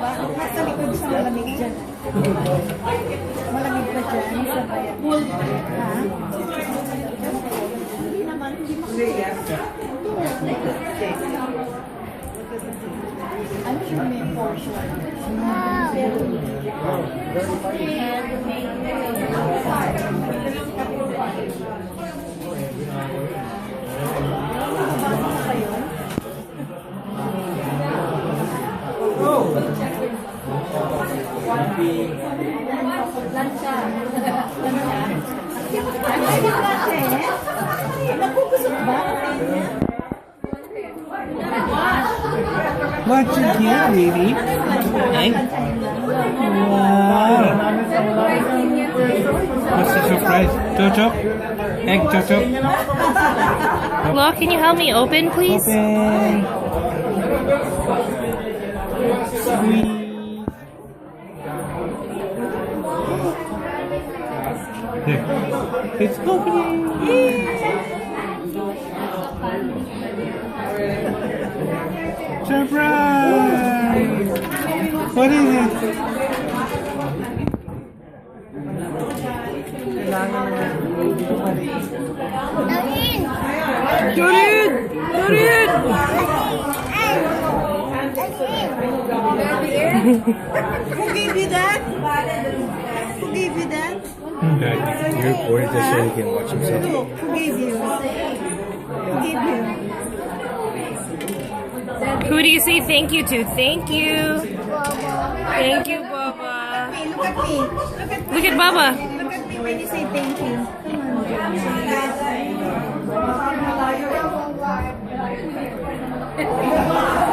Bakit nasa likod siya malamig dyan? Malamig pa dyan sa bayan. Ha? Hindi naman, hindi makikita. Ano yung main portion? Lansya. Nagpupusok ba? What you get, really? Egg? Wow! What's the surprise? Chop-chop? Egg chop-chop? Law, can you help me open, please? Open! Sweet! There. It's opening! Surprise! What is it? Dorin! Dorin! Who gave you that? Who gave you that? Dad, you're bored just so he can watch himself. Who gave you? Who gave you? Who do you say thank you to? Thank you. Thank you, Bubba. Hey, look at me. Look at Bubba. Look at me when you say thank you. Come on.